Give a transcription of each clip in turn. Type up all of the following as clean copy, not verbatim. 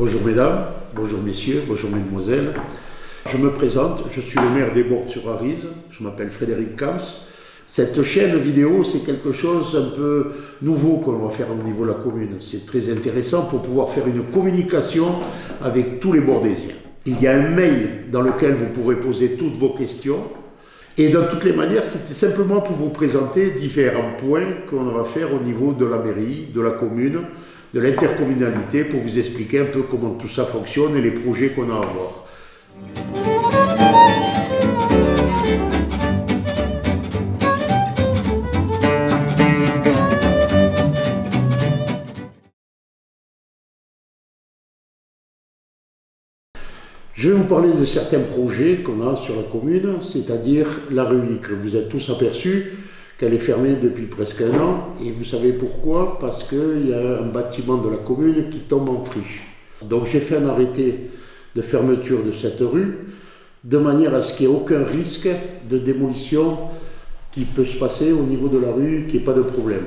Bonjour mesdames, bonjour messieurs, bonjour mesdemoiselles. Je me présente, je suis le maire des Bordes-sur-Arize, je m'appelle Frédéric Camps. Cette chaîne vidéo, c'est quelque chose un peu nouveau qu'on va faire au niveau de la commune. C'est très intéressant pour pouvoir faire une communication avec tous les Bordésiens. Il y a un mail dans lequel vous pourrez poser toutes vos questions. Et de toutes les manières, c'était simplement pour vous présenter différents points qu'on va faire au niveau de la mairie, de la commune, de l'intercommunalité, pour vous expliquer un peu comment tout ça fonctionne et les projets qu'on a à voir. Je vais vous parler de certains projets qu'on a sur la commune, c'est-à-dire la rue que vous êtes tous aperçus qu'elle est fermée depuis presque un an. Et vous savez pourquoi? Parce qu'il y a un bâtiment de la commune qui tombe en friche. Donc j'ai fait un arrêté de fermeture de cette rue, de manière à ce qu'il n'y ait aucun risque de démolition qui peut se passer au niveau de la rue, qu'il n'y ait pas de problème.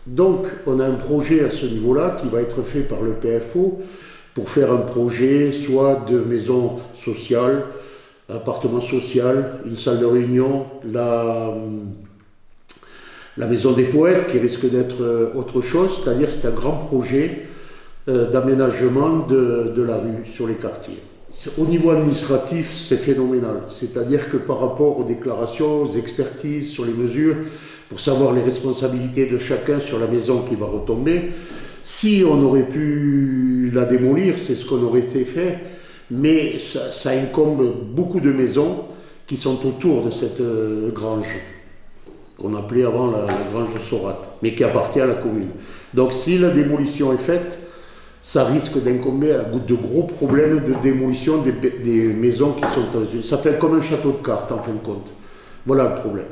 Donc on a un projet à ce niveau-là qui va être fait par le PFO, pour faire un projet soit de maison sociale, appartement social, une salle de réunion, la maison des poètes qui risque d'être autre chose, c'est-à-dire c'est un grand projet d'aménagement de la rue sur les quartiers. Au niveau administratif, c'est phénoménal, c'est-à-dire que par rapport aux déclarations, aux expertises sur les mesures, pour savoir les responsabilités de chacun sur la maison qui va retomber, si on aurait pu la démolir, c'est ce qu'on aurait fait, mais ça incombe beaucoup de maisons qui sont autour de cette grange, qu'on appelait avant la grange Sorat, mais qui appartient à la commune. Donc si la démolition est faite, ça risque d'incomber à de gros problèmes de démolition des maisons qui sont... Ça fait comme un château de cartes en fin de compte. Voilà le problème.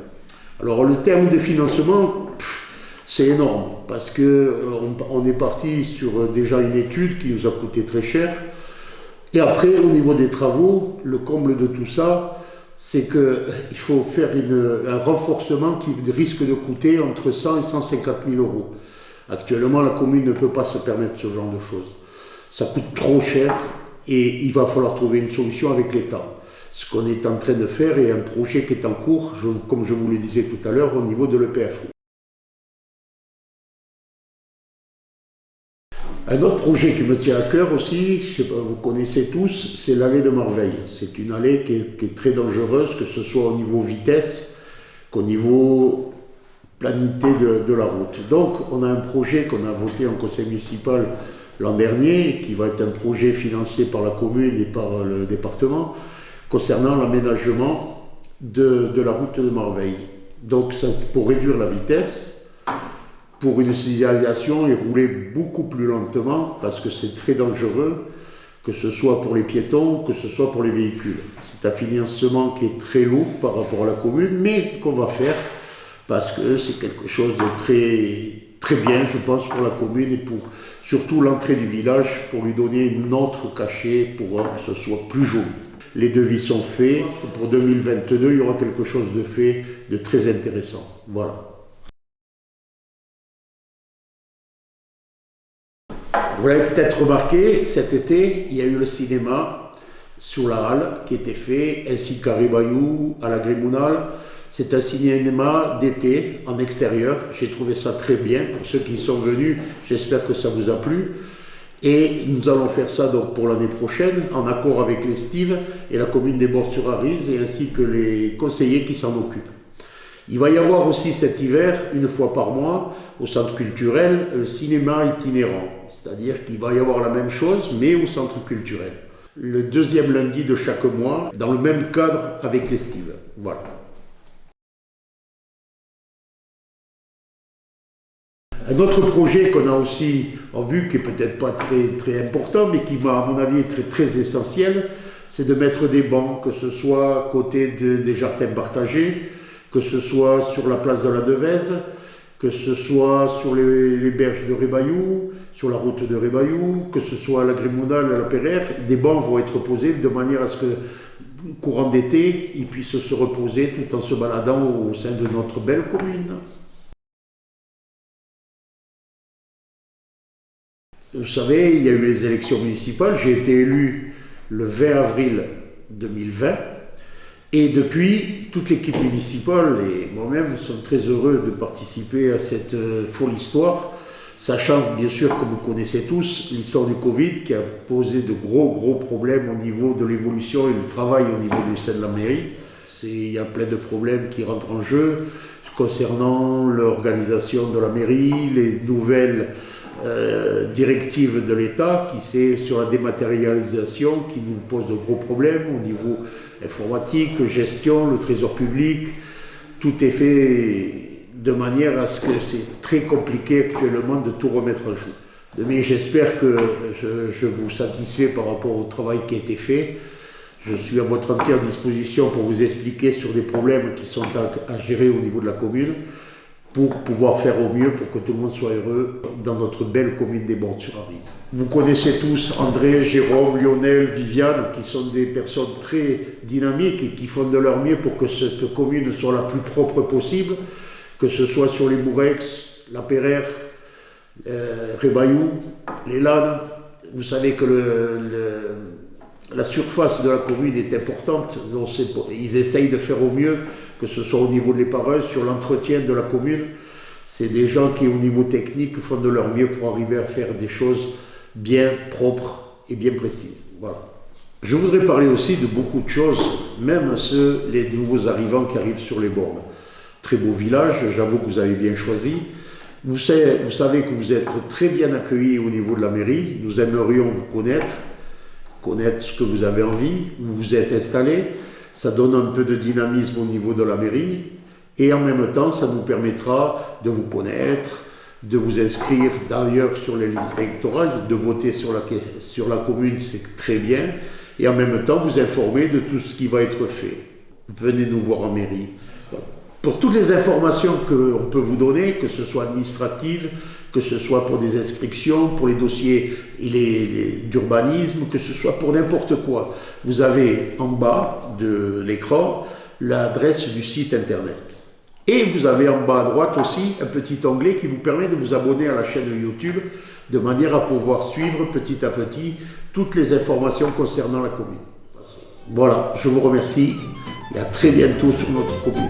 Alors le terme de financement... C'est énorme, parce qu'on est parti sur déjà une étude qui nous a coûté très cher. Et après, au niveau des travaux, le comble de tout ça, c'est qu'il faut faire un renforcement qui risque de coûter entre 100 et 150 000 euros. Actuellement, la commune ne peut pas se permettre ce genre de choses. Ça coûte trop cher et il va falloir trouver une solution avec l'État. Ce qu'on est en train de faire est un projet qui est en cours, comme je vous le disais tout à l'heure, au niveau de l'EPFO. Un autre projet qui me tient à cœur aussi, je sais pas, vous connaissez tous, c'est l'allée de Marveille. C'est une allée qui est très dangereuse, que ce soit au niveau vitesse qu'au niveau planité de la route. Donc on a un projet qu'on a voté en conseil municipal l'an dernier, qui va être un projet financé par la commune et par le département, concernant l'aménagement de la route de Marveille. Donc c'est pour réduire la vitesse, pour une signalisation et rouler beaucoup plus lentement parce que c'est très dangereux, que ce soit pour les piétons, que ce soit pour les véhicules. C'est un financement qui est très lourd par rapport à la commune, mais qu'on va faire parce que c'est quelque chose de très bien, je pense, pour la commune et pour surtout l'entrée du village, pour lui donner un autre cachet, pour que ce soit plus joli. Les devis sont faits, parce que pour 2022, il y aura quelque chose de fait de très intéressant. Voilà. Vous l'avez peut-être remarqué, cet été, il y a eu le cinéma sur la halle qui était fait, ainsi qu'à Ribayou, à la Grémounal. C'est un cinéma d'été, en extérieur. J'ai trouvé ça très bien. Pour ceux qui y sont venus, j'espère que ça vous a plu. Et nous allons faire ça donc pour l'année prochaine, en accord avec l'Estive et la commune des Bordes-sur-Arize, et ainsi que les conseillers qui s'en occupent. Il va y avoir aussi cet hiver, une fois par mois, au centre culturel, un cinéma itinérant. C'est-à-dire qu'il va y avoir la même chose, mais au centre culturel. Le deuxième lundi de chaque mois, dans le même cadre avec l'Estive. Voilà. Un autre projet qu'on a aussi en vue, qui n'est peut-être pas très important, mais qui, à mon avis, est très essentiel, c'est de mettre des bancs, que ce soit à côté des jardins partagés, que ce soit sur la place de la Devèze, que ce soit sur les berges de Ribayou, sur la route de Ribayou, que ce soit à la Grémounal, à la Perrère, des bancs vont être posés de manière à ce que, courant d'été, ils puissent se reposer tout en se baladant au sein de notre belle commune. Vous savez, il y a eu les élections municipales, j'ai été élu le 20 avril 2020 et depuis, toute l'équipe municipale et moi-même sommes très heureux de participer à cette folle histoire, sachant bien sûr, comme vous connaissez tous, l'histoire du Covid qui a posé de gros problèmes au niveau de l'évolution et du travail au niveau du sein de la mairie. Il y a plein de problèmes qui rentrent en jeu concernant l'organisation de la mairie, les nouvelles directives de l'État qui c'est sur la dématérialisation qui nous pose de gros problèmes au niveau informatique, gestion, le trésor public. Tout est fait de manière à ce que c'est très compliqué actuellement de tout remettre à jour. Mais j'espère que je vous satisfais par rapport au travail qui a été fait. Je suis à votre entière disposition pour vous expliquer sur des problèmes qui sont à gérer au niveau de la commune pour pouvoir faire au mieux pour que tout le monde soit heureux dans notre belle commune des Bordes-sur-Arize. Vous connaissez tous André, Jérôme, Lionel, Viviane, qui sont des personnes très dynamiques et qui font de leur mieux pour que cette commune soit la plus propre possible, que ce soit sur les Mourex, la Perrère, Rébayou, les Landes. Vous savez que la surface de la commune est importante, donc ils essayent de faire au mieux, que ce soit au niveau de l'épareuse, sur l'entretien de la commune. C'est des gens qui, au niveau technique, font de leur mieux pour arriver à faire des choses bien propres et bien précises. Voilà. Je voudrais parler aussi de beaucoup de choses, même les nouveaux arrivants qui arrivent sur les Bordes. Très beau village, j'avoue que vous avez bien choisi. Vous savez que vous êtes très bien accueillis au niveau de la mairie. Nous aimerions vous connaître ce que vous avez envie, où vous êtes installé. Ça donne un peu de dynamisme au niveau de la mairie et en même temps, ça nous permettra de vous connaître, de vous inscrire d'ailleurs sur les listes électorales, de voter sur la commune, c'est très bien, et en même temps vous informer de tout ce qui va être fait. Venez nous voir en mairie. Voilà. Pour toutes les informations qu'on peut vous donner, que ce soit administratives, que ce soit pour des inscriptions, pour les dossiers d'urbanisme, que ce soit pour n'importe quoi. Vous avez en bas de l'écran l'adresse du site internet. Et vous avez en bas à droite aussi un petit onglet qui vous permet de vous abonner à la chaîne YouTube de manière à pouvoir suivre petit à petit toutes les informations concernant la commune. Voilà, je vous remercie et à très bientôt sur notre commune.